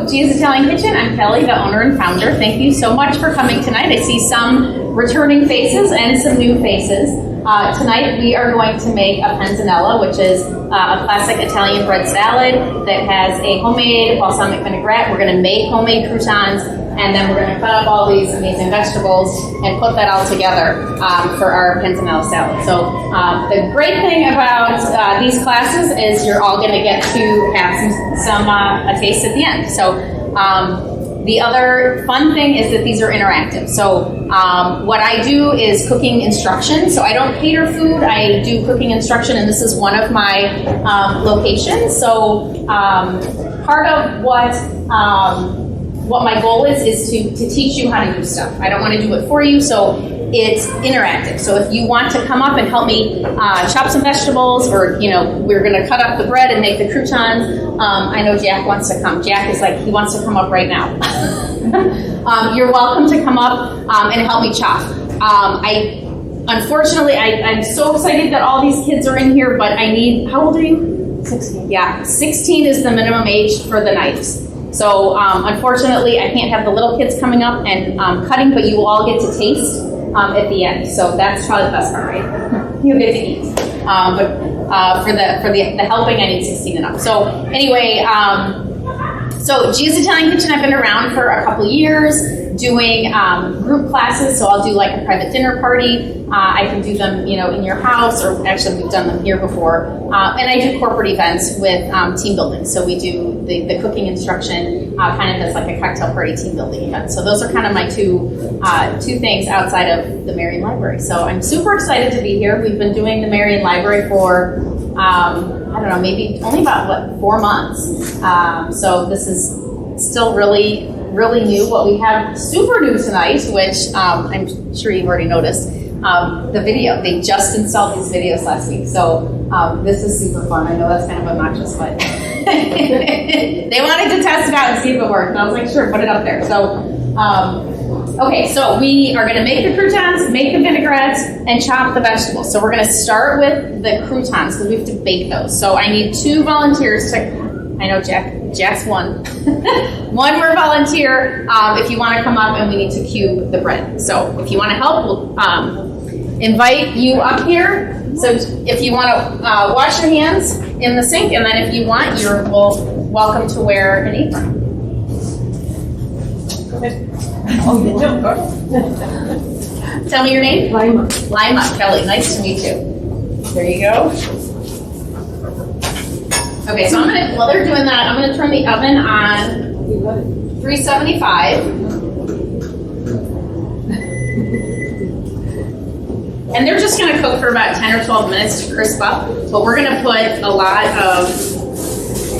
to Gia's Italian Kitchen. I'm Kelly, the owner and founder. Thank you so much for coming tonight. I see some returning faces and some new faces. Tonight we are going to make a panzanella, which is a classic Italian bread salad that has a homemade balsamic vinaigrette. We're going to make homemade croutons, and then we're going to cut up all these amazing vegetables and put that all together for our panzanella salad. So the great thing about these classes is you're all going to get to have a taste at the end. So the other fun thing is that these are interactive. So what I do is cooking instruction. So I don't cater food, I do cooking instruction, and this is one of my locations. So part of what my goal is to teach you how to do stuff. I don't want to do it for you, so it's interactive. So if you want to come up and help me chop some vegetables, or we're going to cut up the bread and make the croutons. I know Jack wants to come. Jack is like, he wants to come up right now. You're welcome to come up and help me chop. Unfortunately, I'm so excited that all these kids are in here, but I need, how old are you? 16. Yeah, 16 is the minimum age for the knives. So unfortunately, I can't have the little kids coming up and cutting, but you will all get to taste at the end. So that's probably the best part, right? You get to eat. But for the helping, I need 16 and up. So anyway, so Gia's Italian Kitchen, I've been around for a couple years doing group classes. So I'll do like a private dinner party. I can do them, in your house, or actually we've done them here before. And I do corporate events with team building. So we do the cooking instruction kind of as like a cocktail party team building event. So those are kind of my two things outside of the Marion Library. So I'm super excited to be here. We've been doing the Marion Library for I don't know, maybe only about 4 months. So this is still really new. What we have super new tonight, which I'm sure you've already noticed, the video. They just installed these videos last week. So this is super fun. I know that's kind of obnoxious, but they wanted to test it out and see if it worked. And I was like, sure, put it up there. So okay, so we are going to make the croutons, make the vinaigrettes, and chop the vegetables. So we're going to start with the croutons because we have to bake those. So I need 2 volunteers to, I know Jack's one. One more volunteer if you want to come up, and we need to cube the bread. So if you want to help, we'll invite you up here. So if you want to wash your hands in the sink, and then if you want, you're welcome to wear an apron. Tell me your name. Lima. Kelly. Nice to meet you. There you go. Okay, so while they're doing that, I'm gonna turn the oven on 375. And they're just gonna cook for about 10 or 12 minutes to crisp up, but we're gonna put a lot of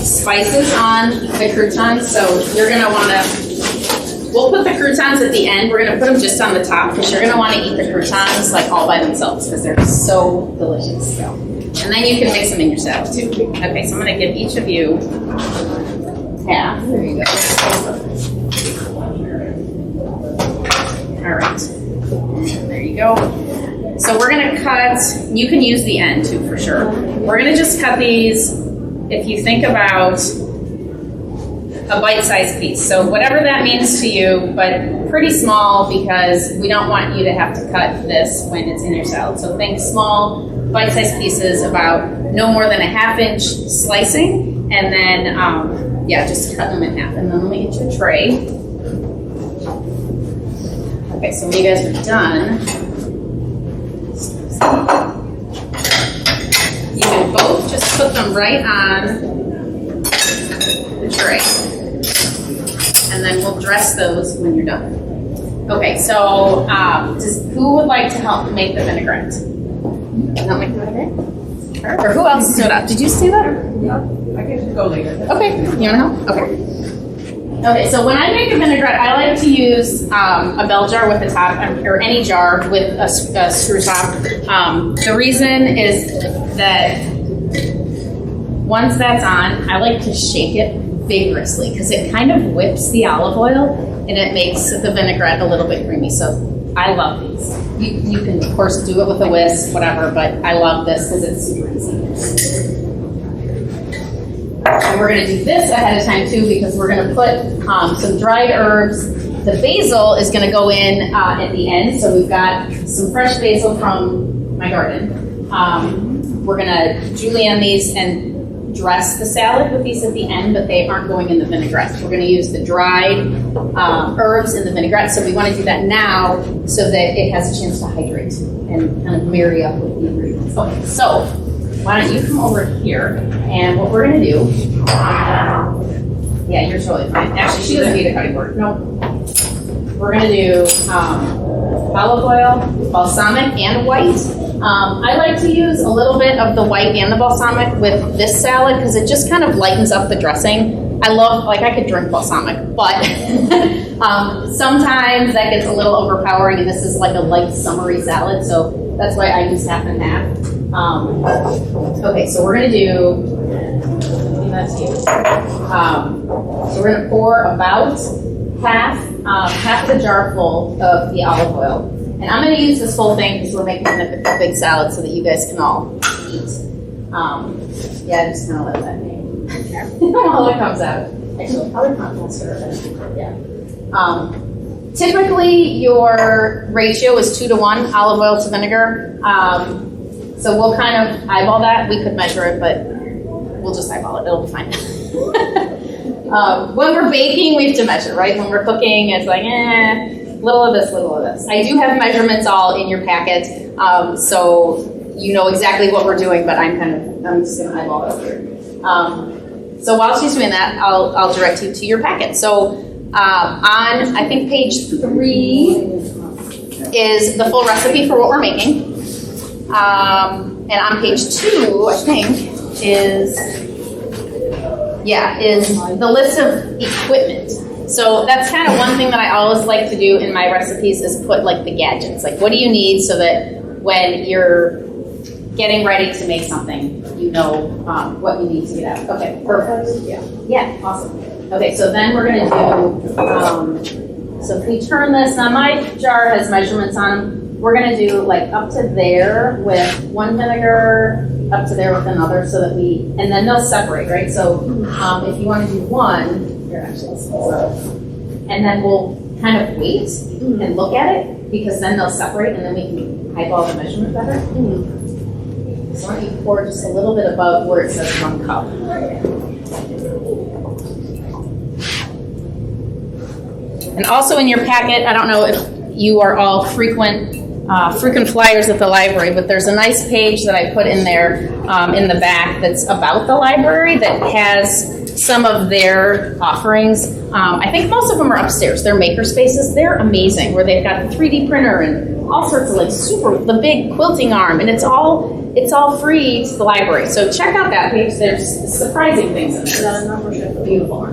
spices on the croutons, so you're gonna wanna, we'll put the croutons at the end. We're going to put them just on the top because you're going to want to eat the croutons like all by themselves because they're so delicious. So. And then you can mix them in your salad too. Okay, so I'm going to give each of you half. There you go. All right. There you go. So we're going to cut, you can use the end too for sure. We're going to just cut these, if you think about a bite-sized piece. So whatever that means to you, but pretty small because we don't want you to have to cut this when it's in your salad. So think small, bite-sized pieces, about no more than a 1/2 inch slicing, and then, just cut them in half. And then let me get you a tray. Okay, so when you guys are done, you can both just put them right on the tray. And then we'll dress those when you're done. Okay, so who would like to help make the vinaigrette? Help make the vinaigrette? Or who else stood up? Did you stand up? I can go later. Okay, you want to help? Okay. Okay, so when I make a vinaigrette, I like to use a bell jar with a top, or any jar with a screw top. The reason is that once that's on, I like to shake it vigorously because it kind of whips the olive oil and it makes the vinaigrette a little bit creamy. So I love these. You can of course do it with a whisk, whatever, but I love this because it's super easy. And we're going to do this ahead of time too because we're going to put some dried herbs. The basil is going to go in at the end. So we've got some fresh basil from my garden. We're going to julienne these and dress the salad with these at the end, but they aren't going in the vinaigrette. We're going to use the dried herbs in the vinaigrette. So we want to do that now so that it has a chance to hydrate and kind of marry up with the ingredients. Okay, so why don't you come over here, and what we're going to do, yeah, you're totally fine. Actually, she doesn't need a cutting board. No. We're going to do olive oil, balsamic, and white. I like to use a little bit of the white and the balsamic with this salad because it just kind of lightens up the dressing. I love, like, I could drink balsamic, but sometimes that gets a little overpowering, and this is like a light summery salad, so that's why I use half and half. Okay, so we're going to do, that's you. So we're going to pour about half the jar full of the olive oil. And I'm going to use this whole thing because we're making a big salad so that you guys can all eat. Yeah, just kind of let that name while it comes out. Actually, probably not faster. Yeah. Typically, your ratio is 2-to-1 olive oil to vinegar. So we'll kind of eyeball that. We could measure it, but we'll just eyeball it. It'll be fine. When we're baking, we have to measure, right? When we're cooking, it's like, little of this, little of this. I do have measurements all in your packet, so you know exactly what we're doing, but I'm just going to eyeball this here. So while she's doing that, I'll direct you to your packet. So on, I think, page 3 is the full recipe for what we're making. And on page 2, I think, is the list of equipment. So that's kind of one thing that I always like to do in my recipes is put like the gadgets. Like, what do you need so that when you're getting ready to make something, you know what you need to get out. Okay, perfect. Yeah, awesome. Okay, so then we're going to do, so if we turn this, now my jar has measurements on them. We're going to do like up to there with one vinegar, up to there with another, so that and then they'll separate, right? So if you want to do one, here, actually, and then we'll kind of wait and look at it, because then they'll separate, and then we can eyeball the measurement better. So why don't you pour just a little bit above where it says 1 cup. And also in your packet, I don't know if you are all frequent flyers at the library, but there's a nice page that I put in there in the back that's about the library that has some of their offerings. I think most of them are upstairs. They're maker spaces. They're amazing, where they've got the 3D printer and all sorts of like the big quilting arm, and it's all free to the library. So check out that page. There's surprising things in there. Beautiful.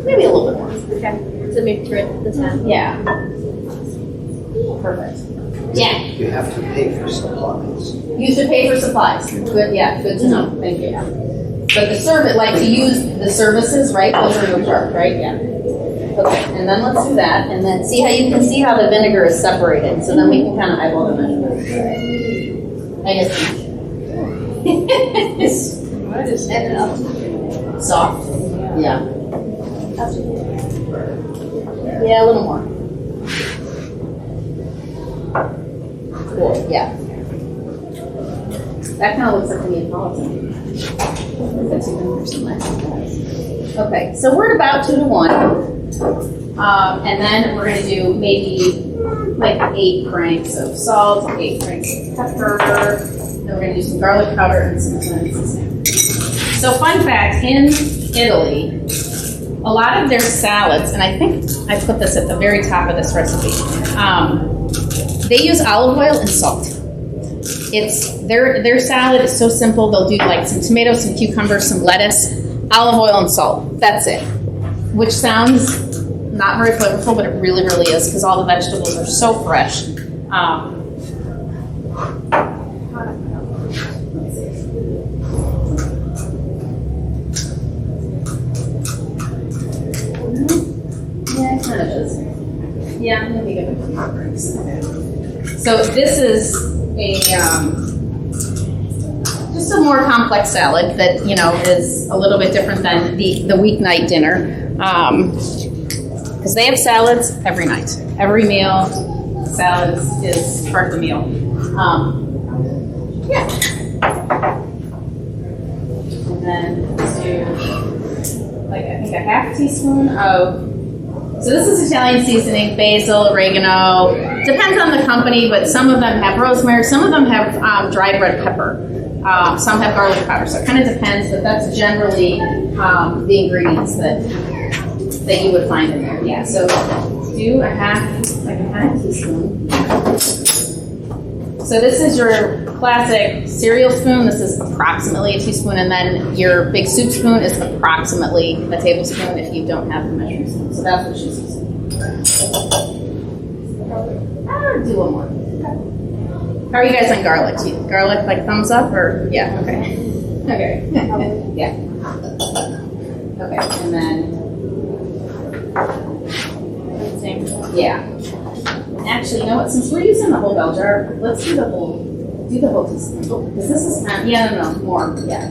Maybe a little bit more. Okay. To make sure the time. Yeah. Perfect. Yeah. You have to pay for supplies. You should pay for supplies. Good. Yeah. Good to know. Thank you. But the service, like to use the services, right? Those are no charge, right? Yeah. Okay. And then let's do that, and then see how you can see how the vinegar is separated. So then we can kind of eyeball the measurement. I guess. I just ended up Soft. Yeah. Yeah, a little more. Cool, yeah. That kind of looks like a Neapolitan. That's even worse than that. Okay, so we're at about 2-to-1. And then we're going to do maybe like 8 cranks of salt, 8 cranks of pepper. Then we're going to do some garlic powder and some seasoning. So fun fact, in Italy, a lot of their salads, and I think I put this at the very top of this recipe, they use olive oil and salt. It's their salad is so simple. They'll do like some tomatoes, some cucumbers, some lettuce, olive oil and salt. That's it. Which sounds not very flavorful, but it really, really is, because all the vegetables are so fresh. Yeah, it kind of is. Yeah, let me give it a few breaks. So this is just a a more complex salad that, you know, is a little bit different than the weeknight dinner. Because they have salads every night. Every meal, salad is part of the meal. Yeah. And then let's do, like, I think a half teaspoon of, so this is Italian seasoning, basil, oregano. Depends on the company, but some of them have rosemary, some of them have dried red pepper. Some have garlic powder, so it kind of depends, but that's generally the ingredients that you would find in there. Yeah, so do a half teaspoon. So this is your classic cereal spoon. This is approximately a teaspoon, and then your big soup spoon is approximately a tablespoon if you don't have the measuring spoon. So that's what she's using. Do one more. How are you guys on garlic? Garlic, like thumbs up, or yeah? Okay. Okay. Yeah. Okay, and then. Yeah. Actually, you know what? Since we're using the whole bell jar, let's do the whole teaspoon. Oh, because this is kind of, no, more. Yeah.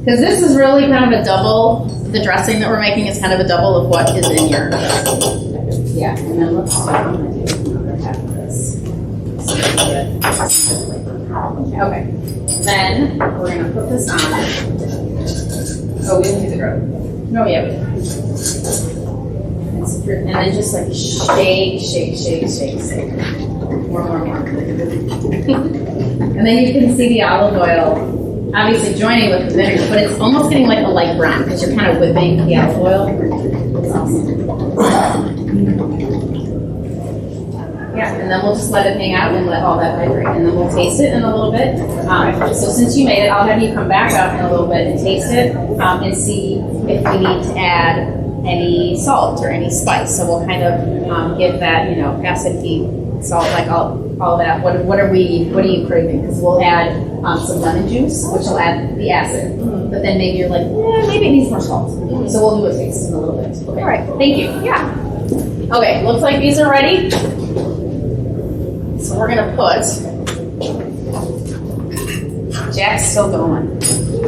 Because this is really kind of a double. The dressing that we're making is kind of a double of what is in your dressing. Yeah, and then let's do another half of this. Okay. Then we're gonna put this on. Oh, we didn't do the garlic. No, yeah, we did. And then just like shake. More. And then you can see the olive oil obviously joining with the vinegar, but it's almost getting like a light brown because you're kind of whipping the olive oil. It's awesome. Yeah, and then we'll just let it hang out and let all that hydrate. And then we'll taste it in a little bit. So since you made it, I'll have you come back up in a little bit and taste it and see if we need to add any salt or any spice. So we'll kind of give that, acid, heat, salt, like all that. What are you craving? Because we'll add some lemon juice, which will add the acid. But then maybe you're like, maybe it needs more salt. So we'll do a taste in a little bit. Okay. All right. Thank you. Yeah. Okay. Looks like these are ready. So we're gonna put. Jack's still going.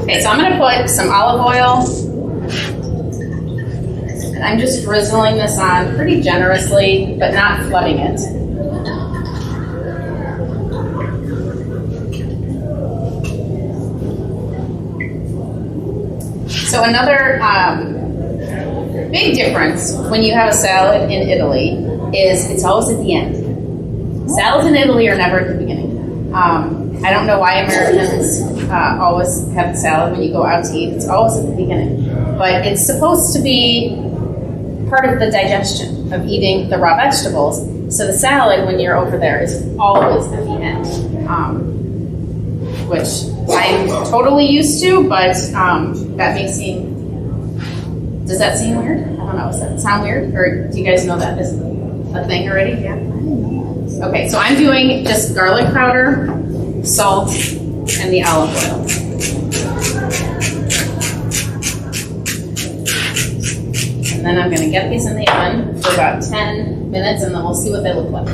Okay. So I'm gonna put some olive oil. I'm just drizzling this on pretty generously, but not flooding it. So another big difference when you have a salad in Italy is it's always at the end. Salads in Italy are never at the beginning. I don't know why Americans always have the salad when you go out to eat. It's always at the beginning. But it's supposed to be part of the digestion of eating the raw vegetables. So the salad, when you're over there, is always at the end, which I'm totally used to, but that may seem, does that seem weird? I don't know, does that sound weird? Or do you guys know that is a thing already? Yeah? Okay, so I'm doing just garlic powder, salt, and the olive oil. And then I'm going to get these in the oven for about 10 minutes, and then we'll see what they look like.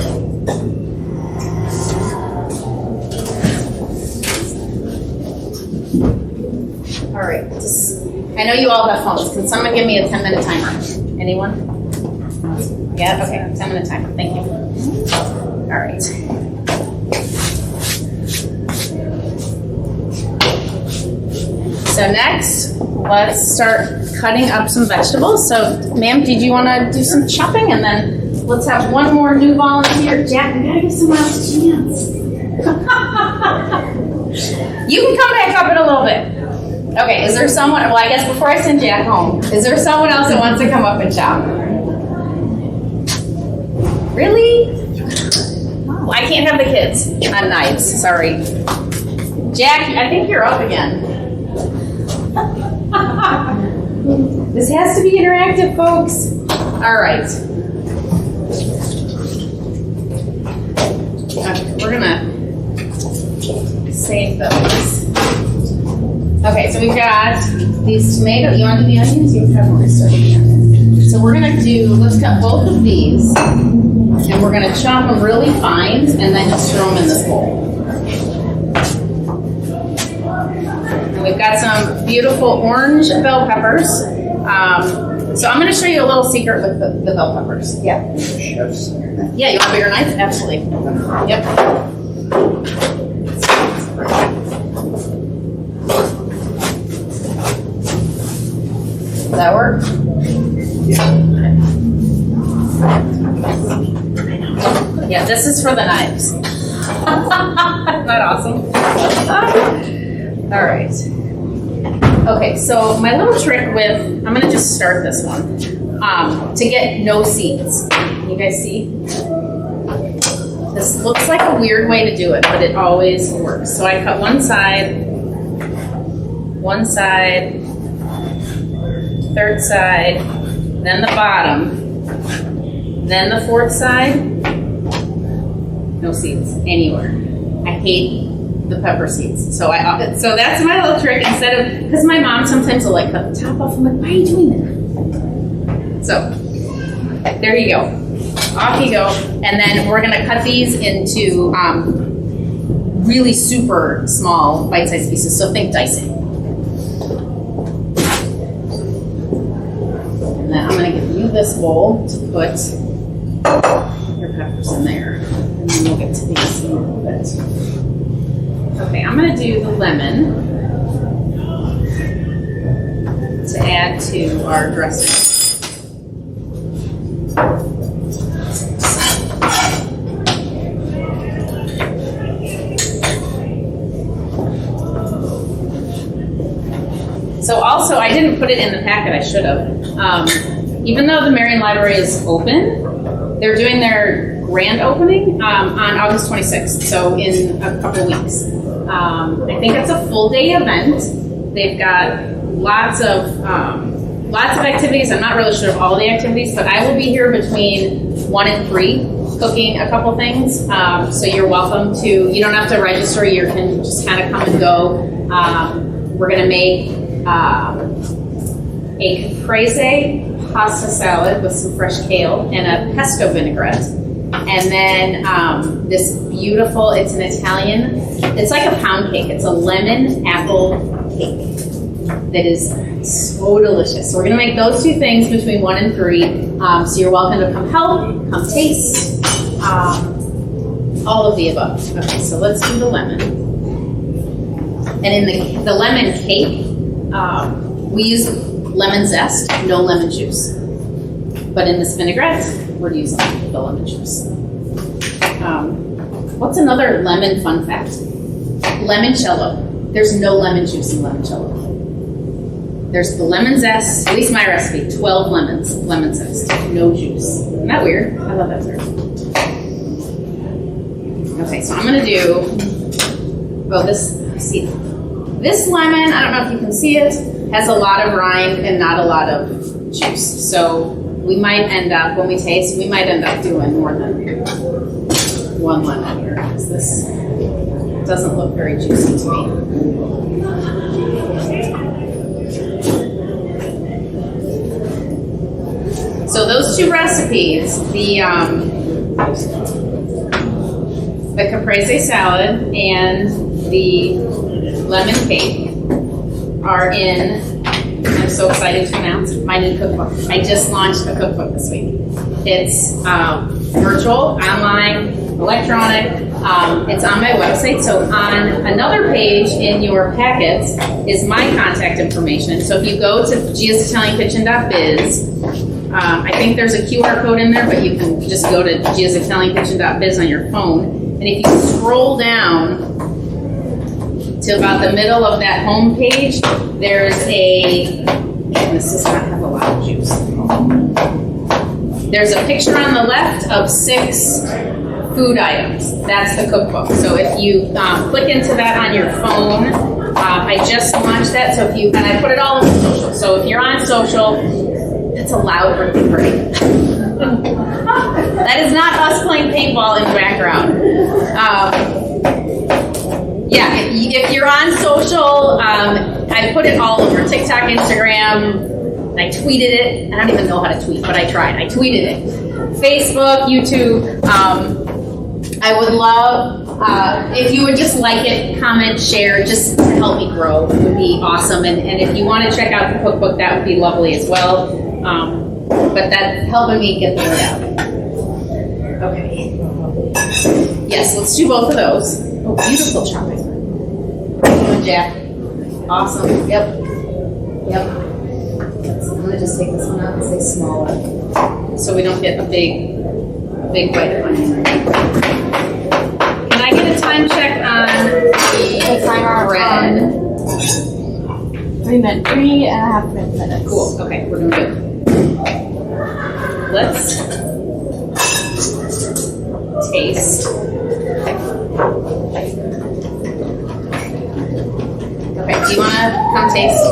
All right. I know you all have phones. Can someone give me a 10-minute timer? Anyone? Yeah? Okay. 10-minute timer. Thank you. All right. So next, let's start cutting up some vegetables. So, ma'am, did you want to do some chopping? And then let's have one more new volunteer. Jack, we gotta give someone else a chance. You can come back up in a little bit. Okay, is there someone, well, I guess before I send Jack home, is there someone else that wants to come up and chop? Really? Well, I can't have the kids on knives, sorry. Jack, I think you're up again. This has to be interactive, folks. All right. Okay, we're gonna save those. Okay, so we've got these tomatoes. You want to do the onions? You have more stuff. So we're gonna let's cut both of these, and we're gonna chop them really fine, and then just throw them in this bowl. got some beautiful orange bell peppers. So I'm going to show you a little secret with the bell peppers. Yeah. Chefs. Yeah, you want a bigger knife? Absolutely. Yep. Does that work? Yeah, this is for the knives. Isn't that awesome? All right. Okay, so my little trick with, I'm gonna just start this one, to get no seeds. Can you guys see? This looks like a weird way to do it, but it always works. So I cut one side, third side, then the bottom, then the fourth side. No seeds anywhere. I hate the pepper seeds. So that's my little trick. Instead of, because my mom sometimes will like cut the top off. I'm like, why are you doing that? So there you go. Off you go. And then we're gonna cut these into really super small bite-sized pieces. So think dicing. And then I'm gonna give you this bowl to put your peppers in there. And then we'll get to these in a little bit. Okay, I'm going to do the lemon to add to our dressing. So also, I didn't put it in the packet, I should have. Even though the Marion Library is open, they're doing their grand opening on August 26th, so in a couple weeks. I think it's a full day event. They've got lots of activities. I'm not really sure of all the activities, but I will be here between 1 and 3 cooking a couple things. So you're welcome to, you don't have to register, you can just kind of come and go. We're gonna make a caprese pasta salad with some fresh kale and a pesto vinaigrette. And then this beautiful, it's an Italian, it's like a pound cake. It's a lemon apple cake that is so delicious. So we're gonna make those 2 things between 1 and 3. So you're welcome to come help, come taste, all of the above. Okay, so let's do the lemon. And in the lemon cake, we use lemon zest, no lemon juice. But in this vinaigrette, we're using the lemon juice. What's another lemon fun fact? Limoncello. There's no lemon juice in limoncello. There's the lemon zest, at least my recipe, 12 lemons, lemon zest, no juice. Isn't that weird? I love that weird. Okay, so I'm gonna do, see, this lemon, I don't know if you can see it, has a lot of rind and not a lot of juice. So we might end up, when we taste, we might end up doing more than 1 lemon here, because this doesn't look very juicy to me. So those 2 recipes, the caprese salad and the lemon cake are in, I'm so excited to announce, my new cookbook. I just launched a cookbook this week. It's virtual, online, electronic. It's on my website. So on another page in your packets is my contact information. So if you go to giasitaliankitchen.biz, I think there's a QR code in there, but you can just go to giasitaliankitchen.biz on your phone. And if you scroll down to about the middle of that home page, there's this does not have a lot of juice. There's a picture on the left of 6 food items. That's the cookbook. So if you click into that on your phone, I just launched that. So and I put it all over social. So if you're on social, it's a loud birthday party. That is not us playing paintball in the background. If you're on social, I put it all over TikTok, Instagram. I tweeted it. I don't even know how to tweet, but I tried. I tweeted it. Facebook, YouTube. I would love if you would just like it, comment, share, just to help me grow would be awesome. And if you want to check out the cookbook, that would be lovely as well. But that's helping me get the word out. Okay. Yes, let's do both of those. Oh, beautiful chopping. Good, Jack. Awesome. Yep. I'm gonna just take this one out and say smaller, so we don't get a big white one. Can I get a time check on the timer bread? 3.5 minutes. Cool. Okay, we're doing good. Let's taste. Okay, do you want to come taste?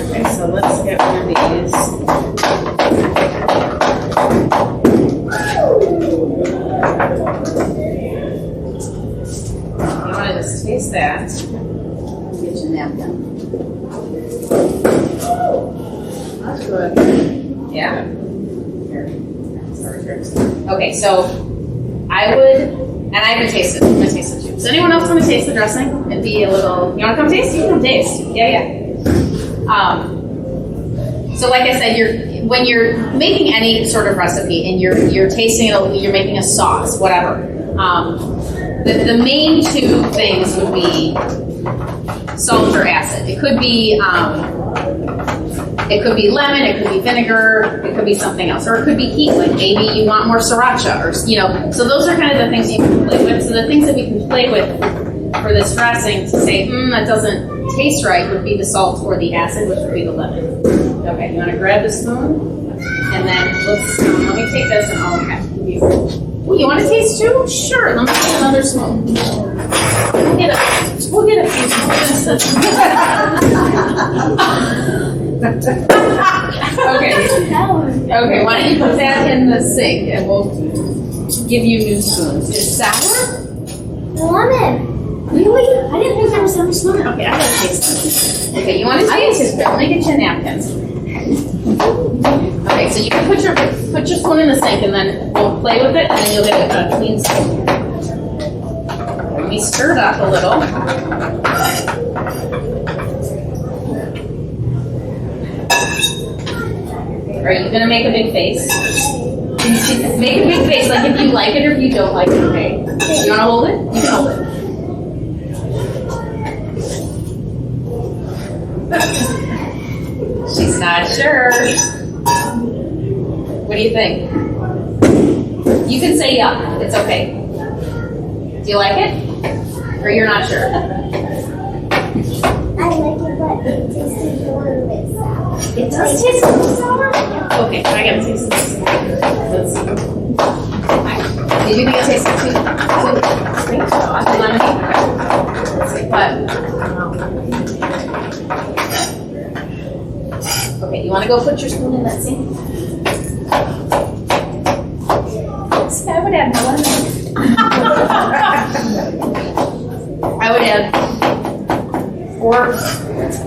Okay, so let's get one of these. You want to just taste that? Get your napkin. That's good. Yeah. Here. Sorry. Okay, so I would, and I haven't tasted. I'm gonna taste it too. Does anyone else want to taste the dressing? And be a little. You want to come taste? You can come taste. Yeah. So like I said, when you're making any sort of recipe and you're tasting it, you're making a sauce, whatever. The main two things would be salt or acid. It could be lemon, it could be vinegar, it could be something else, or it could be heat. Like maybe you want more sriracha, or So those are kind of the things you can play with. So the things that we can play with for this dressing to say, that doesn't taste right, would be the salt or the acid, which would be the lemon. Okay, you want to grab the spoon, and then let me take this and I'll give you. Oh, you want to taste too? Sure. Let me get another spoon. We'll get a few spoons. Okay. Why don't you put that in the sink, and we'll give you new spoons. It's sour? Lemon. Really? I didn't think there was so much lemon. Okay, I gotta taste this. Okay, you want to taste it? Let me get your napkins. Okay, so you can put your spoon in the sink, and then we'll play with it, and then you'll get a clean spoon. Let me stir it up a little. Are you gonna make a big face? Make a big face, like if you like it or if you don't like it. Okay. You wanna hold it? You can hold it. She's not sure. What do you think? You can say yuck. It's okay. Do you like it? Or you're not sure? I like it, but it tastes a little bit sour. It does taste a little sour? Okay, I gotta taste this. Let's see. Did you think it tasted too lemony? But okay, you want to go put your spoon in that sink? I would add no lemon. I would add four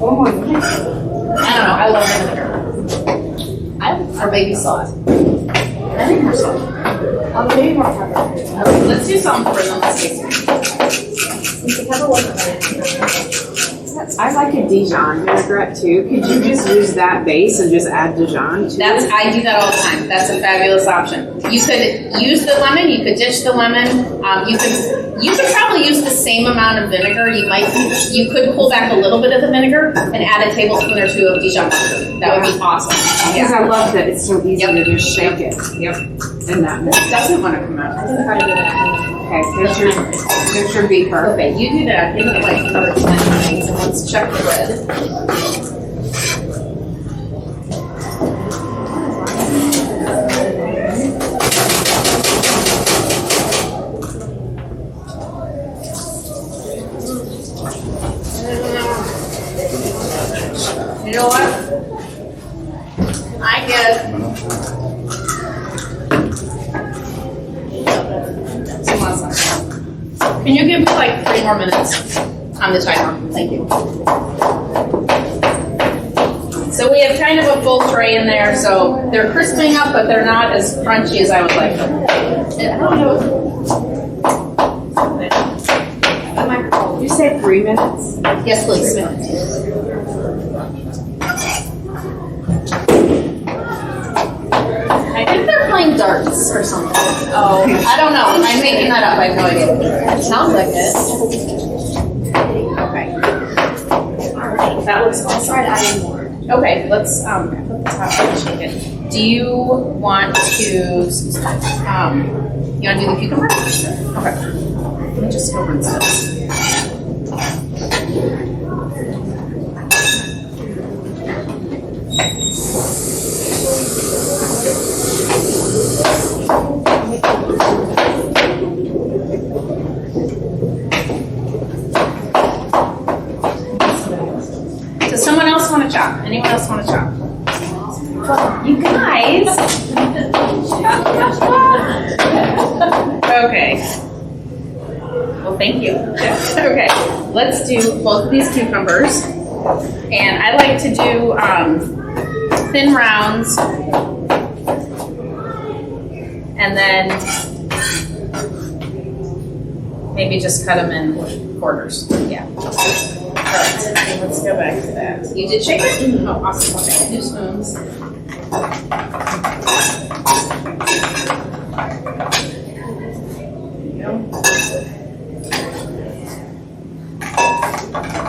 more vinegar. I don't know. I love vinegar. Or maybe salt. I think more salt. Maybe more pepper. Okay, let's do something for them. Let's taste it. I like a Dijon vinaigrette too. Could you just use that base and just add Dijon to it? I do that all the time. That's a fabulous option. You could use the lemon. You could dish the lemon. You could probably use the same amount of vinegar. You could pull back a little bit of the vinegar and add a tablespoon or two of Dijon vinegar. That would be awesome. Because I love that it's so easy to just shake it. Yep. And that It doesn't want to come out. I think I did it. Okay, there's your beeper. Okay, you do that. Give it like another 10 minutes, and let's check the bread. You know what? I get Can you give me like 3 more minutes on the timer? Thank you. So we have kind of a full tray in there, so they're crisping up, but they're not as crunchy as I would like them. I don't know. Did you say 3 minutes? Yes, please. I think they're playing darts or something. Oh, I don't know. I'm making that up. I have no idea. It sounds like it. Okay. That looks awesome. Try adding more. Okay, let's put the top of the chicken. Do you want to you want to do the cucumber? Okay. Let me just go rinse this. Does someone else want to chop? Anyone else want to chop? You guys. Okay. Well, thank you. Okay. Let's do both of these cucumbers. And I like to do thin rounds. And then maybe just cut them in quarters. Yeah. All right. Let's go back to that. You did shake it? Oh, awesome. Okay. New spoons.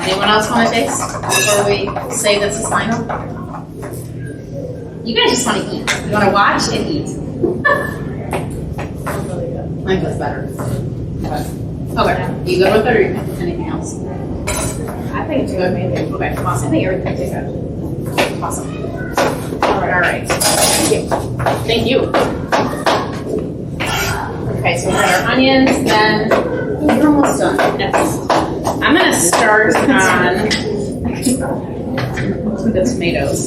Anyone else want to taste before we say this is final? You guys just want to eat. You want to watch and eat. Mine was better. Okay. You good with it or anything else? I think it's good. Maybe. Okay. Awesome. I think everything's good. Awesome. All right. Thank you. Thank you. Okay. So we got our onions. Then we're almost done. Yes. I'm gonna start on the tomatoes.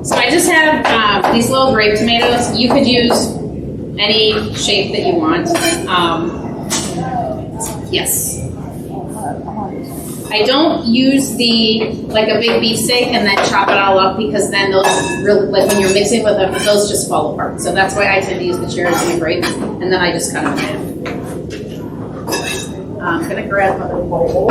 So I just have these little grape tomatoes. You could use any shape that you want. Yes. I don't use like a big beef steak and then chop it all up because then those really, like when you're mixing with them, those just fall apart. So that's why I tend to use the cherries and the grapes, and then I just cut them in half. I'm gonna grab a bowl.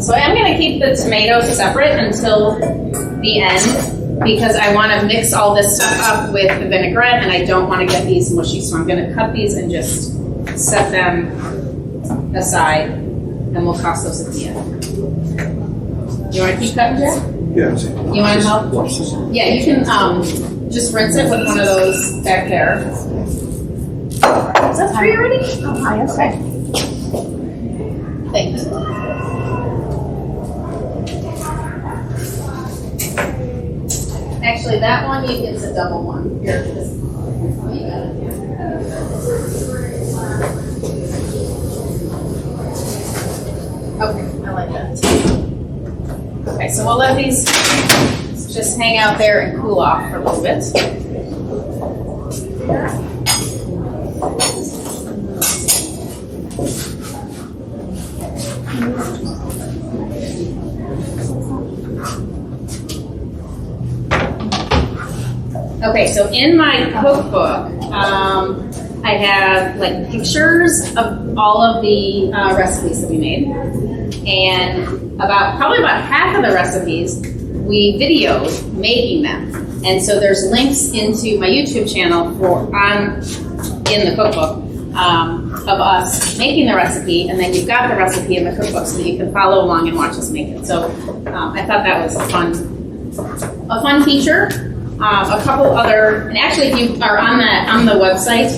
So I'm going to keep the tomatoes separate until the end because I want to mix all this stuff up with the vinaigrette and I don't want to get these mushy. So I'm going to cut these and just set them aside and we'll toss those at the end. You want to keep cutting, Jack? Yeah. You want to help? Yeah, you can just rinse it with one of those back there. Is that 3 already? Oh, hi, okay. Thanks. Actually, that one, it's a double one. Here, this. Oh, you got it. Okay, I like that. Okay, so we'll let these just hang out there and cool off for a little bit. Okay, so in my cookbook, I have like pictures of all of the recipes that we made, and probably about half of the recipes we videoed making them. And so there's links into my YouTube channel in the cookbook of us making the recipe, and then you've got the recipe in the cookbook so that you can follow along and watch us make it. So I thought that was a fun feature. A couple other, and actually if you are on the website,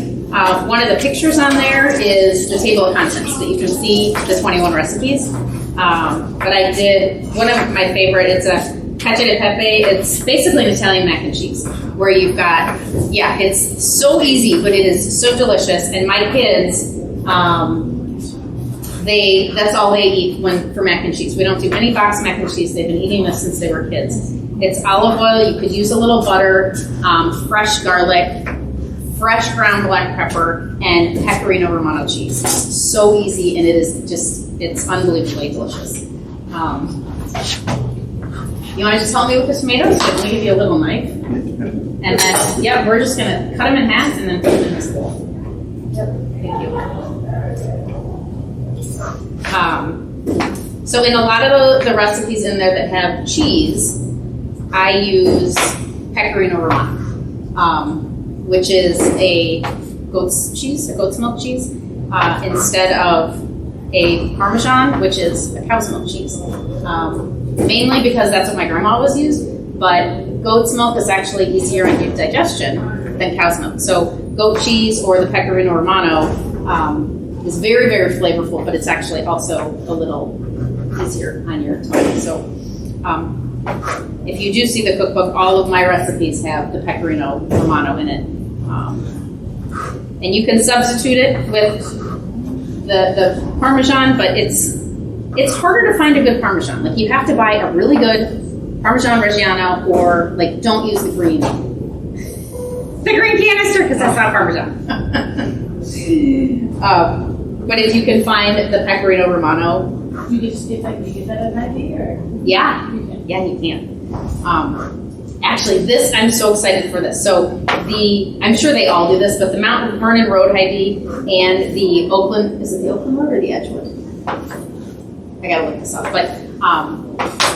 one of the pictures on there is the table of contents that you can see the 21 recipes. But I did one of my favorite, it's a cacio e pepe. It's basically an Italian mac and cheese where you've got, it's so easy, but it is so delicious. And my kids, that's all they eat for mac and cheese. We don't do any boxed mac and cheese. They've been eating this since they were kids. It's olive oil. You could use a little butter, fresh garlic, fresh ground black pepper, and pecorino romano cheese. So easy, and it's unbelievably delicious. You want to just help me with the tomatoes? So let me give you a little knife. And then, yeah, we're just going to cut them in half and then put them in this bowl. Yep. Thank you. So in a lot of the recipes in there that have cheese, I use pecorino romano, which is a goat's milk cheese, instead of a Parmesan, which is a cow's milk cheese. Mainly because that's what my grandma always used, but goat's milk is actually easier on your digestion than cow's milk. So goat cheese or the pecorino romano is very, very flavorful, but it's actually also a little easier on your tongue. So if you do see the cookbook, all of my recipes have the pecorino romano in it. And you can substitute it with the Parmesan, but it's harder to find a good Parmesan. Like, you have to buy a really good Parmesan Reggiano, or like, don't use the green canister, because that's not Parmesan. But if you can find the pecorino romano, You get that at Hy-Vee, or? yeah, you can. Actually, this, I'm so excited for this. So I'm sure they all do this, but the Mount Vernon Road Hy-Vee and the Oakland, is it the Oakland Road or the Edgewood? I gotta look this up, but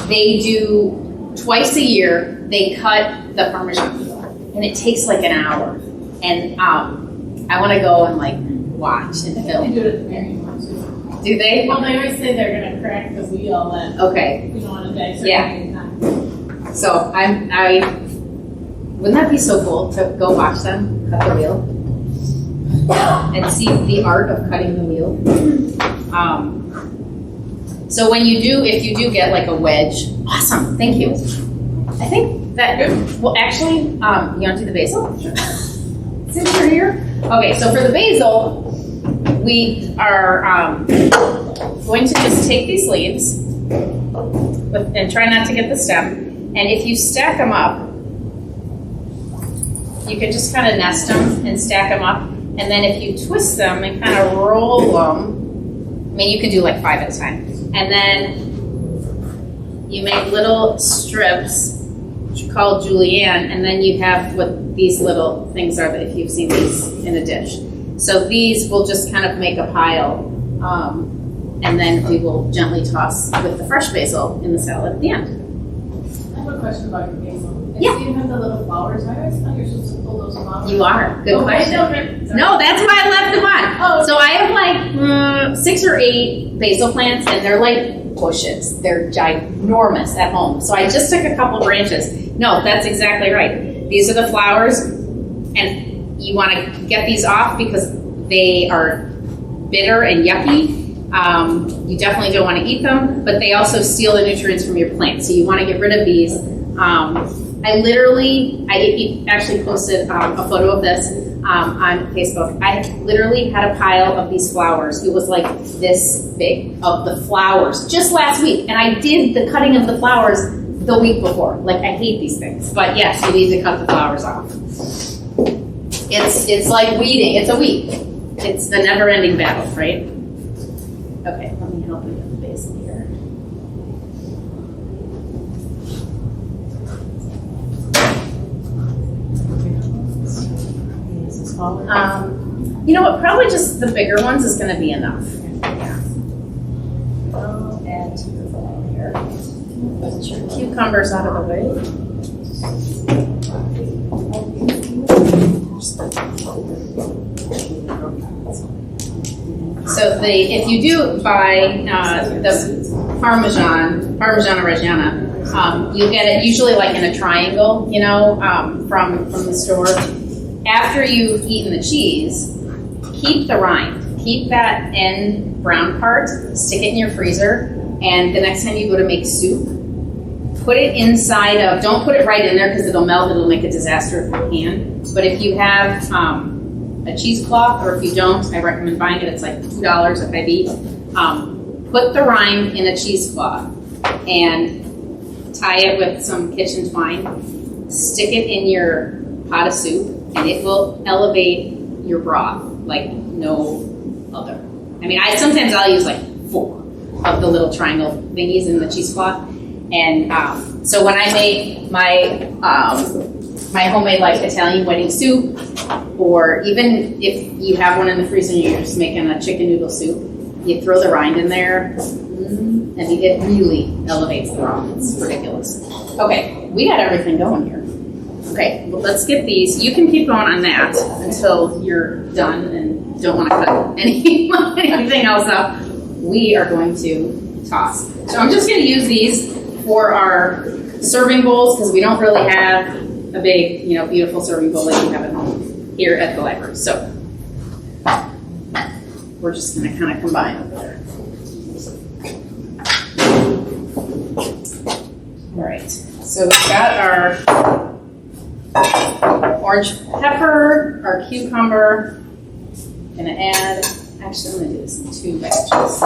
they do twice a year. They cut the Parmesan, and it takes like an hour. And I want to go and like watch and They film. do it at the Marion one too. Do they? Well, they always say they're gonna crack because we yell that Okay. we don't want to die. Yeah. So wouldn't that be so cool to go watch them cut the wheel and see the art of cutting the wheel? So if you do get like a wedge, awesome, thank you. I think that, well, actually, you want to do the basil? Since you're here. Okay, so for the basil, we are going to just take these leaves and try not to get the stem. And if you stack them up, you can just kind of nest them and stack them up. And then if you twist them and kind of roll them, I mean, you can do like 5 at a time. And then you make little strips, which are called julienne, and then you have what these little things are, that if you've seen these in a dish. So these will just kind of make a pile, and then we will gently toss with the fresh basil in the salad at the end. I have a question about your basil. Yeah. You have the little flowers. I always thought you're supposed to pull those flowers. You are. Good question. Sorry. No, that's why I left them on. Oh, okay. So I have like 6 or 8 basil plants, and they're like bushes. They're ginormous at home. So I just took a couple branches. No, that's exactly right. These are the flowers, and you want to get these off because they are bitter and yucky. You definitely don't want to eat them, but they also steal the nutrients from your plant. So you want to get rid of these. I actually posted a photo of this on Facebook. I literally had a pile of these flowers. It was like this big of the flowers just last week. And I did the cutting of the flowers the week before. Like, I hate these things. But yes, you need to cut the flowers off. It's like weeding. It's a weed. It's the never-ending battle, right? Okay, let me help you with the basil here. You know what? Probably just the bigger ones is going to be enough. Yeah. I'll add to the bowl here. Put your cucumbers out of the way. So if you do buy the Parmesan Reggiana, you'll get it usually like in a triangle, from the store. After you've eaten the cheese, keep the rind. Keep that end brown part, stick it in your freezer, and the next time you go to make soup, put it inside of, don't put it right in there because it'll melt, it'll make a disaster if you can. But if you have a cheesecloth, or if you don't, I recommend buying it. It's like $2 at Hy-Vee. Put the rind in a cheesecloth and tie it with some kitchen twine. Stick it in your pot of soup, and it will elevate your broth like no other. I mean, sometimes I'll use like 4 of the little triangle thingies in the cheesecloth. And so when I make my my homemade like Italian wedding soup, or even if you have one in the freezer and you're just making a chicken noodle soup, you throw the rind in there, and it really elevates the broth. It's ridiculous. Okay, we got everything going here. Okay, well, let's get these. You can keep going on that until you're done and don't want to cut anything else up. We are going to toss. So I'm just going to use these for our serving bowls because we don't really have a big, beautiful serving bowl like you have at home here at the library. So we're just going to kind of combine over there. All right, so we've got our orange pepper, our cucumber. I'm going to add, actually I'm going to do this in 2 batches.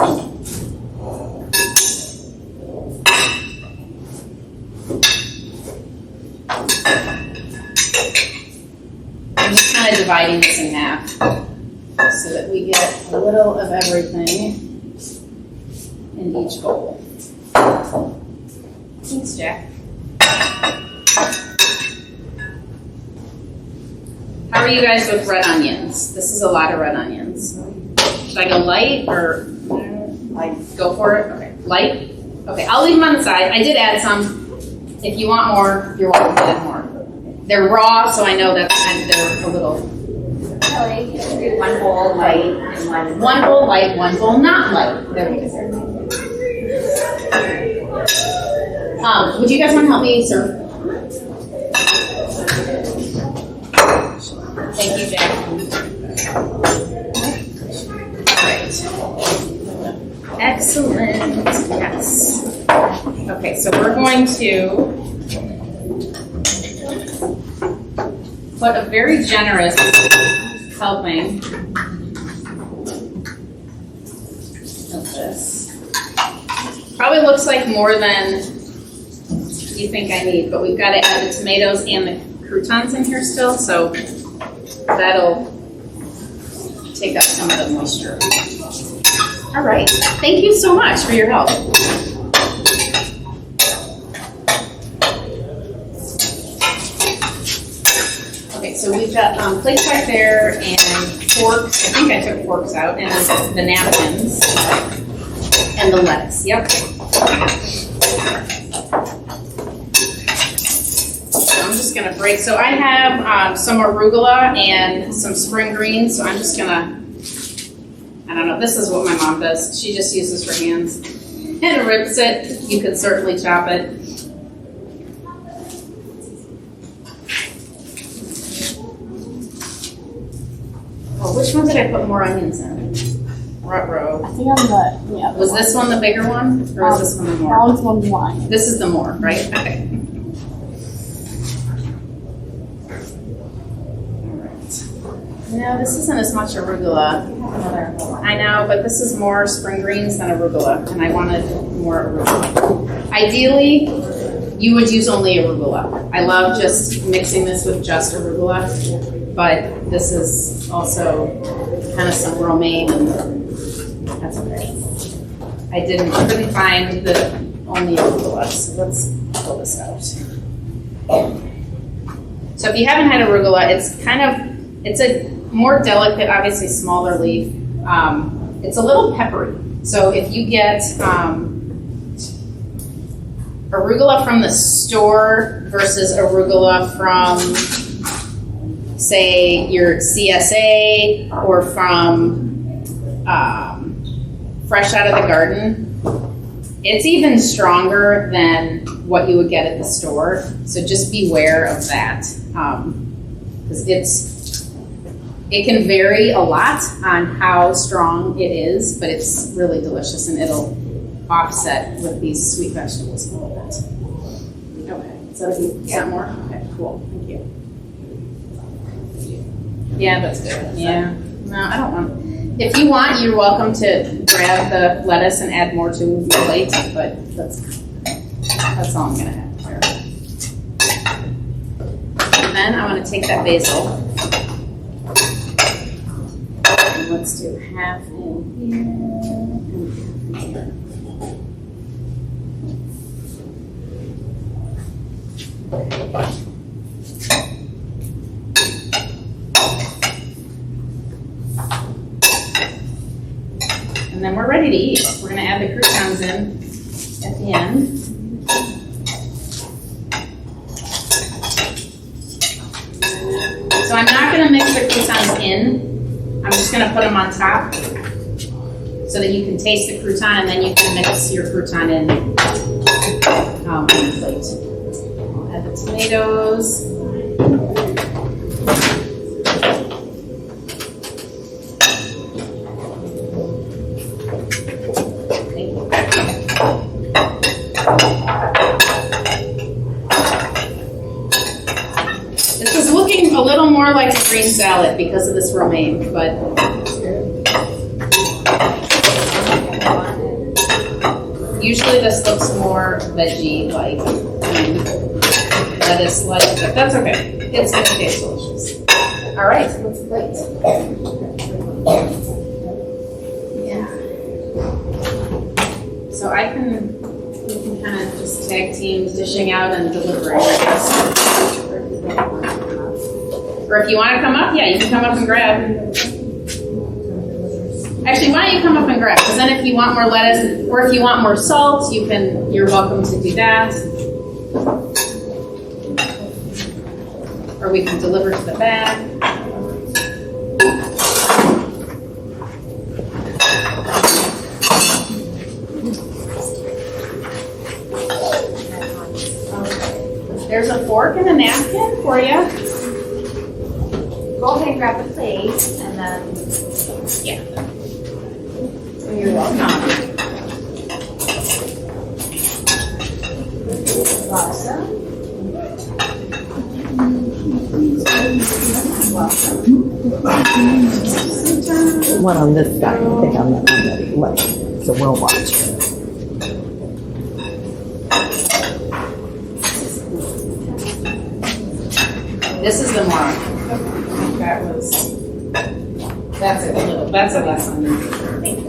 I'm just kind of dividing this in half so that we get a little of everything in each bowl. Thanks, Jack. How are you guys with red onions? This is a lot of red onions. Should I go light or go for it? Okay, light. Okay, I'll leave them on the side. I did add some. If you want more, you're welcome to add more. They're raw, so I know that they're a little. One bowl light and One bowl light, one bowl not light. There we go. Would you guys want to help me serve? Thank you, Jack. Great. Excellent. Yes. Okay, so we're going to put a very generous helping of this. Probably looks like more than you think I need, but we've got to add the tomatoes and the croutons in here still, so that'll take up some of the moisture. All right, thank you so much for your help. Okay, so we've got plates back there and forks. I think I took forks out, and the napkins and the lettuce. Yep. I'm just going to break. So I have some arugula and some spring greens. So I'm just going to, I don't know, this is what my mom does. She just uses her hands and rips it. You could certainly chop it. Oh, which one did I put more onions in? Ruh-roh. I think I'm the other Was this one the bigger one? Or was this one the more? That one's one line. This is the more, right? Okay. No, this isn't as much arugula. I know, but this is more spring greens than arugula, and I wanted more arugula. Ideally, you would use only arugula. I love just mixing this with just arugula, but this is also kind of some romaine, and that's okay. I couldn't find the only arugula, so let's pull this out. So if you haven't had arugula, it's a more delicate, obviously smaller leaf. It's a little peppery. So if you get arugula from the store versus arugula from, say, your CSA or from fresh out of the garden, it's even stronger than what you would get at the store. So just beware of that, because it can vary a lot on how strong it is, but it's really delicious, and it'll offset with these sweet vegetables a little bit. Okay, so is that more? Okay, cool, thank you. Yeah, that's good. Yeah, no, I don't want, If you want, you're welcome to grab the lettuce and add more to your plate, but that's all I'm gonna have here. And then I want to take that basil. And let's do half in here and half in here. And then we're ready to eat. We're going to add the croutons in at the end. So I'm not going to mix the croutons in. I'm just going to put them on top so that you can taste the crouton and then you can mix your crouton in on the plate. I'll add the tomatoes. This is looking a little more like a green salad because of this romaine, but usually this looks more veggie-like, lettuce-like, but that's okay. It's going to taste delicious. All right, let's plate. Yeah. So we can kind of just tag team dishing out and delivering. Or if you want to come up, yeah, you can come up and grab. Actually, why don't you come up and grab? Because then if you want more lettuce, or if you want more salt, you're welcome to do that. Or we can deliver to the bag. There's a fork and a napkin for you. Go ahead and grab the plate and then. Yeah. You're welcome. One on this side, I think on the left. So we'll watch. This is the more. That's a lesson. Thank you.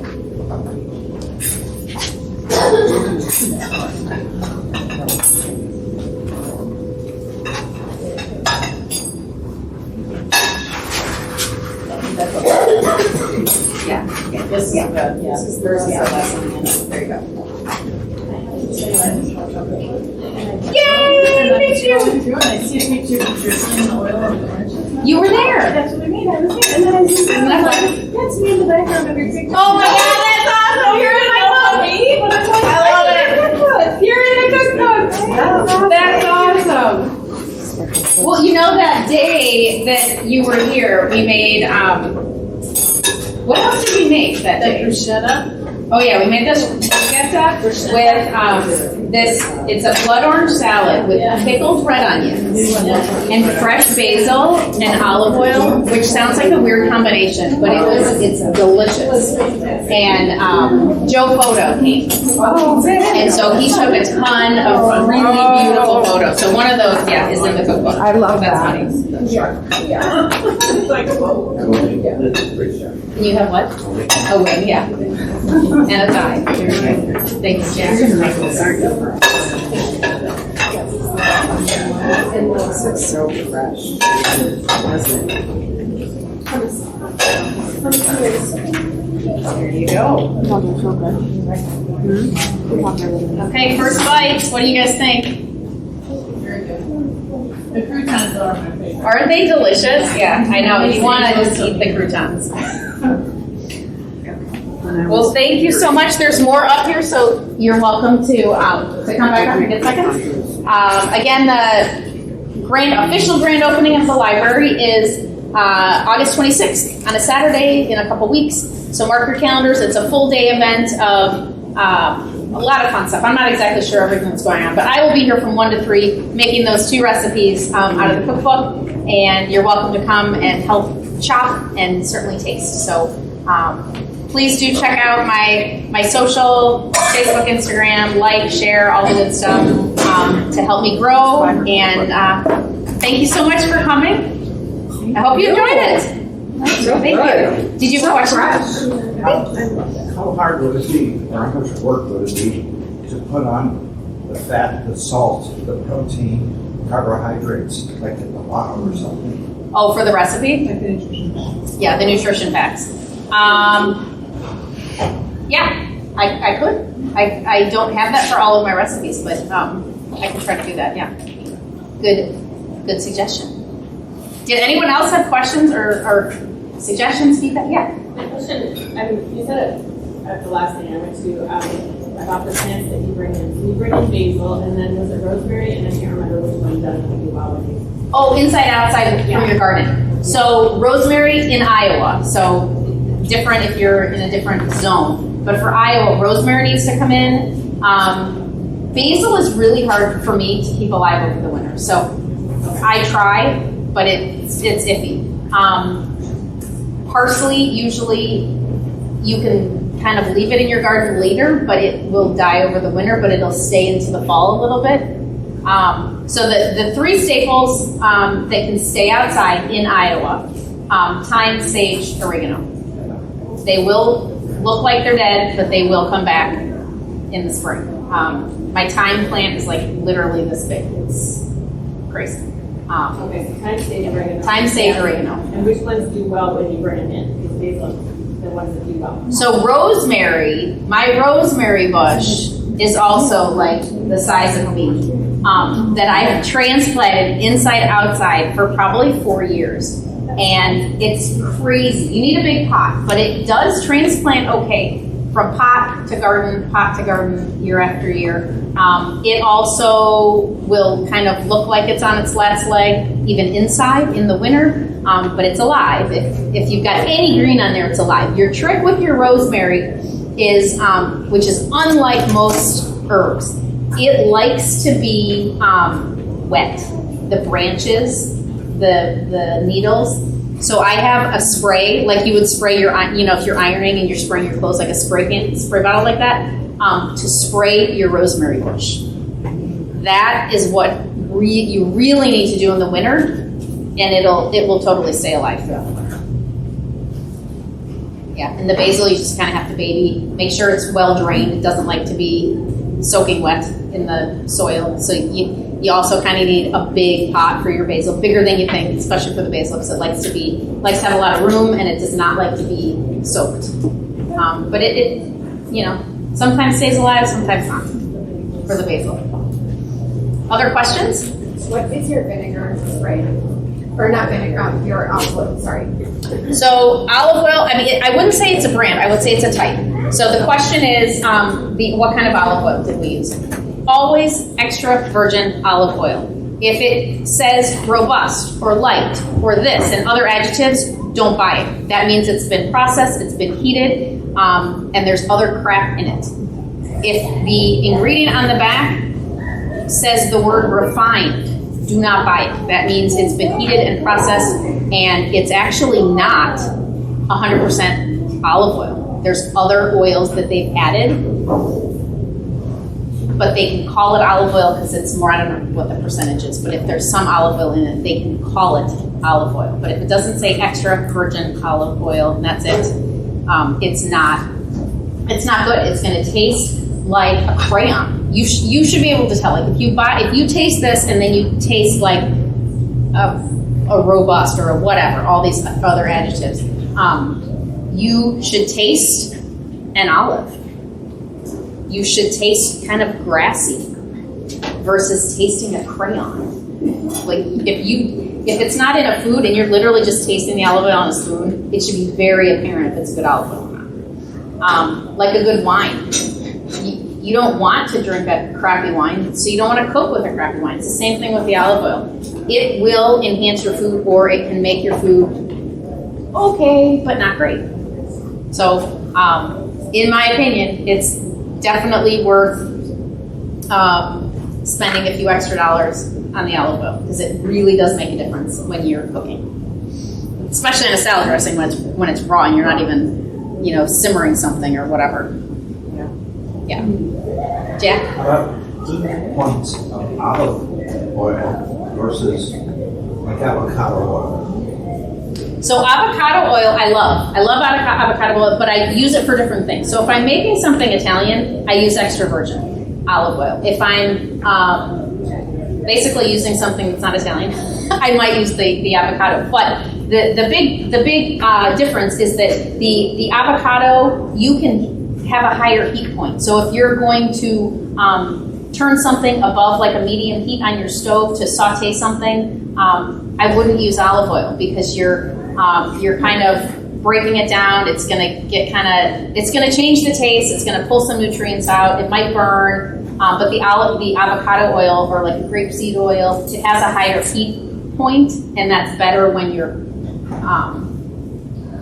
Yeah. This is there's a lesson. There you go. Yay! Thank you. I see a picture of Drizzle in the oil of the oranges. You were there. That's what I mean. I was there. And then I see that's me in the background of your picture. Oh my God, that's awesome! You're in my cookbook. I love it. You're in the cookbook. That's awesome. Well, you know that day that you were here, we made what else did we make that day? Bruschetta. Oh yeah, we made this bruschetta with this. It's a blood orange salad with pickled red onions and fresh basil and olive oil, which sounds like a weird combination, but it's delicious. And Joe Photo came, and so he took a ton of really beautiful photos. So one of those, is in the cookbook. I love That's that. funny. And you have what? A wing, yeah. And a thigh. Thanks, Jack. It looks so fresh, doesn't it? There you go. Okay, first bites. What do you guys think? Very good. The croutons are my favorite. Aren't they delicious? Yeah, I know. You want to just eat the croutons. Well, thank you so much. There's more up here, so you're welcome to come back up and get seconds. Again, the official grand opening of the library is August 26th on a Saturday in a couple weeks. So mark your calendars. It's a full day event of a lot of fun stuff. I'm not exactly sure everything that's going on, but I will be here from 1 to 3 making those 2 recipes out of the cookbook, and you're welcome to come and help chop and certainly taste. So Please do check out my social, Facebook, Instagram, like, share, all the good stuff to help me grow. And thank you so much for coming. I hope you enjoyed it. Thank you. Did you have a question? How hard would it be, or how much work would it be to put on the fat, the salt, the protein, carbohydrates, like in the bottle or something? Oh, for the recipe? Yeah, the nutrition facts. Yeah, I could. I don't have that for all of my recipes, but I can try to do that, yeah. Good suggestion. Did anyone else have questions or suggestions, feedback? Yeah. My question, you said it at the last thing I went to about the plants that you bring in. So you bring in basil, and then was it rosemary? And I can't remember which one does the duology. Oh, inside, outside from your garden. So rosemary in Iowa. So different if you're in a different zone. But for Iowa, rosemary needs to come in. Basil is really hard for me to keep alive over the winter. So I try, but it's iffy. Parsley, usually you can kind of leave it in your garden later, but it will die over the winter, but it'll stay into the fall a little bit. So the three staples that can stay outside in Iowa, thyme, sage, oregano. They will look like they're dead, but they will come back in the spring. My thyme plant is like literally this big. It's crazy. Okay, so thyme, sage, oregano. Thyme, sage, oregano. And which ones do well when you bring them in? Because basil, the ones that do well. So rosemary, my rosemary bush is also like the size of me. That I have transplanted inside outside for probably 4 years. And it's crazy. You need a big pot, but it does transplant okay from pot to garden, year after year. It also will kind of look like it's on its last leg, even inside in the winter, but it's alive. If you've got any green on there, it's alive. Your trick with your rosemary is, which is unlike most herbs, it likes to be wet. The branches, the needles. So I have a spray, like you would spray your, if you're ironing and you're spraying your clothes, like a spray bottle like that, to spray your rosemary bush. That is what you really need to do in the winter, and it will totally stay alive throughout the winter. Yeah, and the basil you just kind of have to baby. Make sure it's well drained. It doesn't like to be soaking wet in the soil. So you also kind of need a big pot for your basil, bigger than you think, especially for the basil, because it likes to have a lot of room, and it does not like to be soaked. But it sometimes stays alive, sometimes not for the basil. Other questions? What is your vinegar spray? Or not vinegar, your olive oil, sorry. So olive oil, I wouldn't say it's a brand, I would say it's a type. So the question is, what kind of olive oil did we use? Always extra virgin olive oil. If it says robust or light or this and other adjectives, don't buy it. That means it's been processed, it's been heated, and there's other crap in it. If the ingredient on the back says the word refined, do not buy it. That means it's been heated and processed, and it's actually not 100% olive oil. There's other oils that they've added, but they can call it olive oil because it's more, I don't know what the percentage is, but if there's some olive oil in it, they can call it olive oil. But if it doesn't say extra virgin olive oil, and that's it, it's not good. It's going to taste like a crayon. You should be able to tell. Like if you taste this and then you taste like a robust or a whatever, all these other adjectives, you should taste an olive. You should taste kind of grassy versus tasting a crayon. Like if it's not in a food and you're literally just tasting the olive oil on a spoon, it should be very apparent if it's good olive oil or not. Like a good wine. You don't want to drink a crappy wine, so you don't want to cook with a crappy wine. It's the same thing with the olive oil. It will enhance your food, or it can make your food okay, but not great. So, in my opinion, it's definitely worth spending a few extra dollars on the olive oil, because it really does make a difference when you're cooking. Especially in a salad dressing when it's raw and you're not even simmering something or whatear. Yeah. Jack? Key points of olive oil versus like avocado oil. So avocado oil, I love avocado oil, but I use it for different things. So if I'm making something Italian, I use extra virgin olive oil. If I'm basically using something that's not Italian, I might use the avocado. But the big difference is that the avocado, you can have a higher heat point. So if you're going to turn something above like a medium heat on your stove to saute something, I wouldn't use olive oil because you're kind of breaking it down. It's gonna it's gonna change the taste. It's gonna pull some nutrients out. It might burn, but the avocado oil or like grapeseed oil, it has a higher heat point, and that's better when you're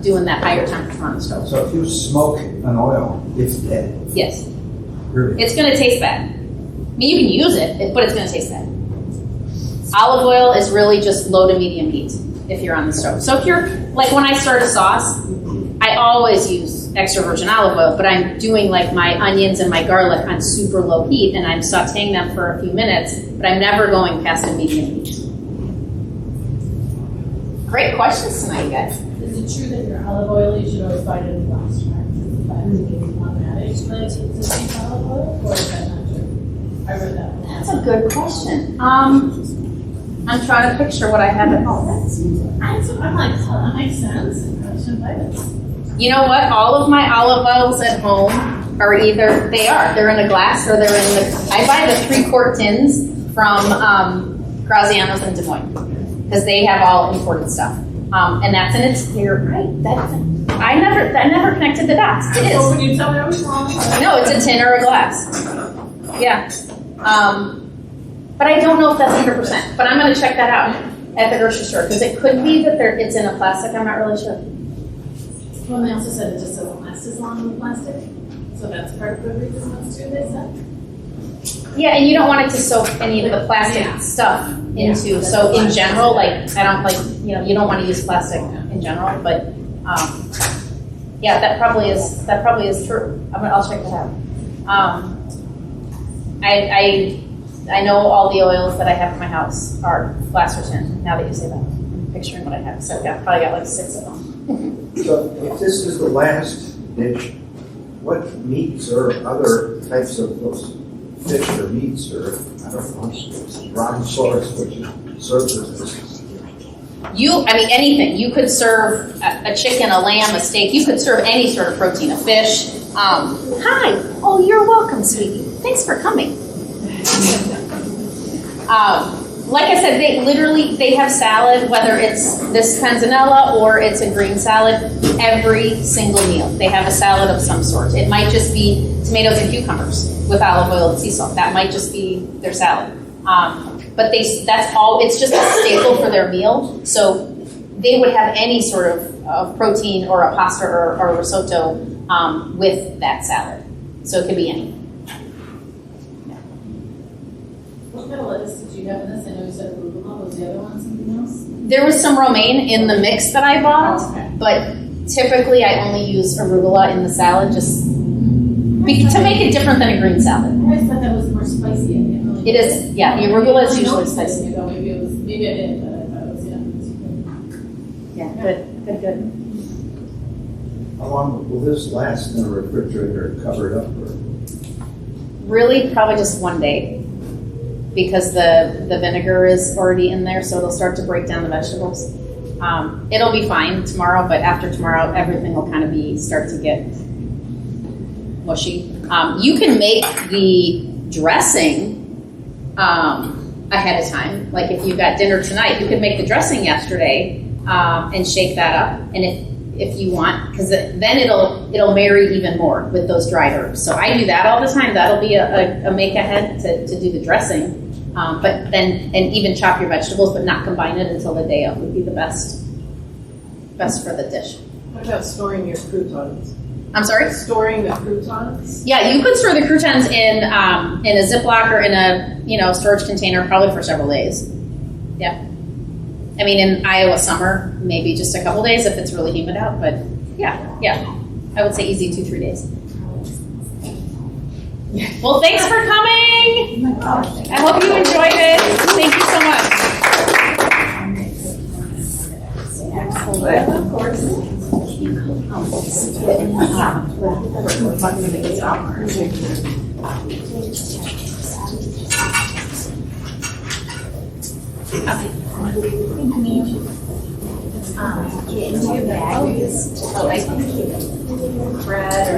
doing that higher temperature on the stove. So if you smoke an oil, it's dead. Yes, Really? it's gonna taste bad. I mean, you can use it, but it's gonna taste bad. Olive oil is really just low to medium heat if you're on the stove. So if you're, like when I start a sauce, I always use extra virgin olive oil, but I'm doing like my onions and my garlic on super low heat and I'm sauteing them for a few minutes, but I'm never going past a medium heat. Great questions tonight, guys. Is it true that your olive oil, you should always buy it in a glass jar? It's automatic, but it's the same olive oil, or is that not true? I read that one. That's a good question. I'm trying to picture what I have at home. I'm like, oh, that makes sense. I should buy this. You know what? All of my olive oils at home are they're in a glass or they're in I buy the 3-quart tins from Graziano's in Des Moines because they have all imported stuff. And that's in its, you're right, I never connected the dots. It So is. when you tell me I was wrong, No, it's a tin or a glass. Yeah. But I don't know if that's 100%. But I'm going to check that out at the grocery store because it could be that it's in a plastic. I'm not really sure. well, they also said it just doesn't last as long in the plastic. So that's part of the reason that's true, they said. Yeah, and you don't want it to soak any of the plastic stuff into. So in general, like I don't like you don't want to use plastic in general. But yeah, that probably is true. I'll check that out. I know all the oils that I have in my house are glass or tin. Now that you say that, I'm picturing what I have. So yeah, probably got like 6 of them. So if this is the last dish, what meats or other types of those fish or meats or, I don't know, brontosaurus, which serves as this? Anything. You could serve a chicken, a lamb, a steak. You could serve any sort of protein, a fish. Hi. Oh, you're welcome, sweetie. Thanks for coming. Like I said, they have salad, whether it's this panzanella or it's a green salad, every single meal. They have a salad of some sort. It might just be tomatoes and cucumbers with olive oil and sea salt. That might just be their salad. But that's all, it's just a staple for their meal. So they would have any sort of protein or a pasta or a risotto with that salad. So it could be anything. What kind of lettuce did you have in this? I know you said arugula. Was the other one something else? There was some romaine in the mix that I bought, but typically I only use arugula in the salad just to make it different than a green salad. I always thought that was more spicy. I didn't really It is, yeah, the arugula is usually spicy. Maybe I did, but I thought it was, Yeah, good. How long will this last in the refrigerator covered up? Or? Really, probably just one day because the vinegar is already in there, so it'll start to break down the vegetables. It'll be fine tomorrow, but after tomorrow, everything will kind of start to get mushy. You can make the dressing ahead of time. Like if you got dinner tonight, you could make the dressing yesterday and shake that up. And if you want, because then it'll marry even more with those dried herbs. So I do that all the time. That'll be a make ahead to do the dressing. But then, and even chop your vegetables, but not combine it until the day of would be the best for the dish. What about storing your croutons? I'm sorry? Storing the croutons? Yeah, you could store the croutons in a Ziploc or in a storage container probably for several days. Yeah. I mean, in Iowa summer, maybe just a couple days if it's really humid out, but yeah. I would say easy 2-3 days. Well, thanks for coming. I hope you enjoyed it. Thank you so much. Of course. Bread or